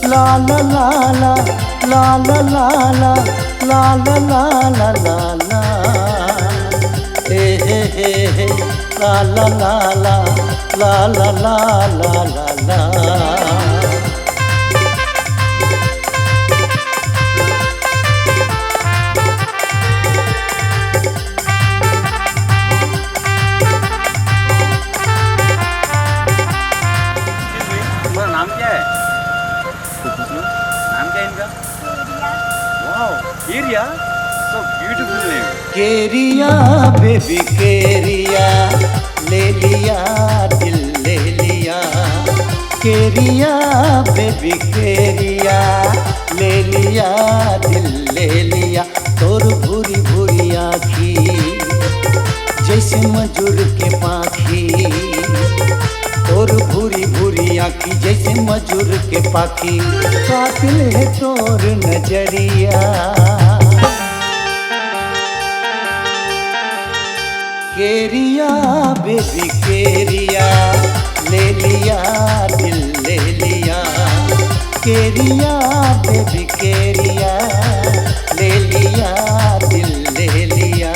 ला ला ला ला ला ला ला ला ला ला ला ला ला हे ला ला ला ला ला ला ला ला ला नाम क्या है? नाम क्या है इनका? वाओ, केरिया, so beautiful name. केरिया बेबी केरिया, ले लिया दिल ले लिया। केरिया बेबी केरिया, ले लिया दिल ले लिया। तोर भूरी भूरी आँखी जैसे मजूर के पाखी, तोर भूरी भूरी आँखी जैसे मजूर के पाखी। कातिल है तोर नजरिया, केरिया बेबी केरिया, ले लिया दिल ले लिया। केरिया बेबी केरिया, ले लिया दिल ले लिया।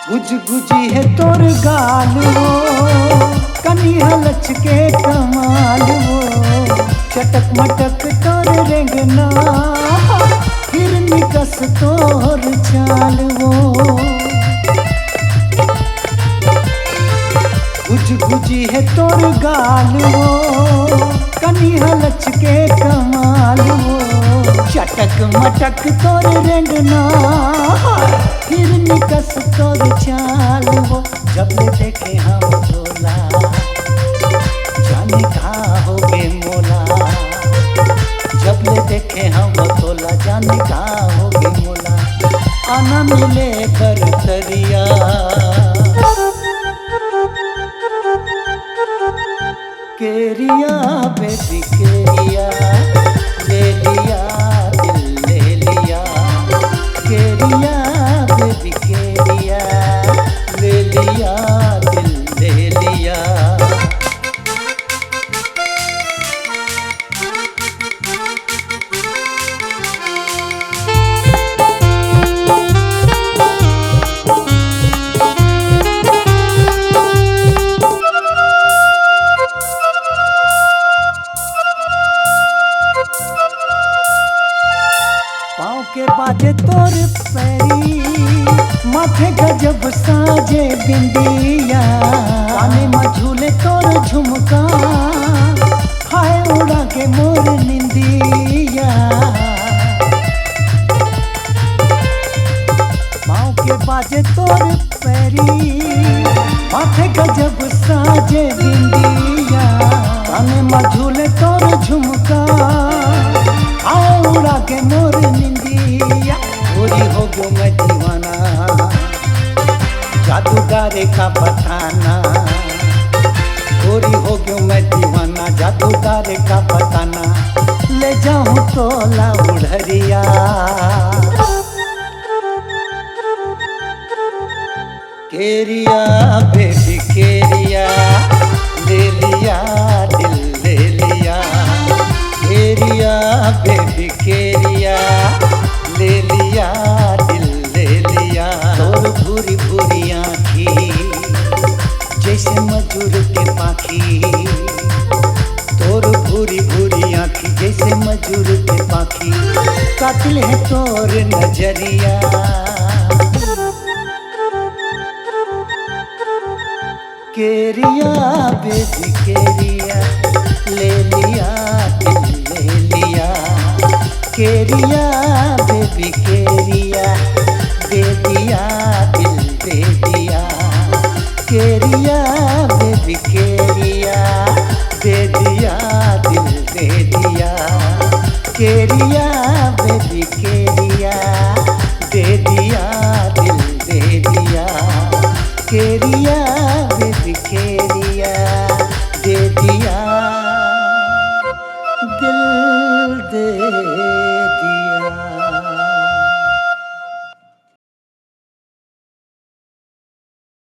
गुज गुजी है तोर गाल वो, कनिया लच के कमाल वो। चटक मटक तोर रेंगना, हिरनी कस तोर चाल वो। गुज गुजी है तोर गाल वो, कनिया लच के कमाल वो। चटक मटक तोर रेंगना, हिरनी कस तोर चाल वो। जब ले देखे हम तोला, जाने कहाँ होगे मोला। जब ले देखे हम तोला, जाने कहाँ होगे मोला। आना मिले कर तरिया, केरिया बेबी केरिया, ले लिया दिल ले लिया। केरिया बेबी केरिया, ले लिया दिल ले लिया। पाँव के बाजे तोर पैरी, माथे गजब साजे बिंदिया। काने में झूले तोर झुमका, हाय उड़ा के मोर निंदिया। पाँव के बाजे तोर पैरी, माथे गजब साजे बिंदिया। काने में झूले तोर झुमका, हाय उड़ा के मोर निंदिया। पूरी हो गयो मैं दीवाना, जादूगारे का बताना। पूरी हो गयो मैं दीवाना, जादूगारे का बताना। ले जाऊं तो ला उड़रिया, केरिया बेबी केरिया, ले लिया दिल ले लिया। केरिया बेबी केरिया, ले लिया दिल ले लिया। तोर भूरी भूरी आँखी जैसे मजूर के पाखी, तोर भूरी भूरी आँखी जैसे मजूर के पाखी। कातिल है तोर नजरिया, केरिया बेबी केरिया, ले लिया दिल ले लिया। केरिया बेबी केरिया, दे दिया दिल दे दिया। केरिया बेबी केरिया, दे दिया दिल दे दिया। केरिया बेबी केरिया, दे दिया दिल दे दिया। केरिया बेबी केरिया।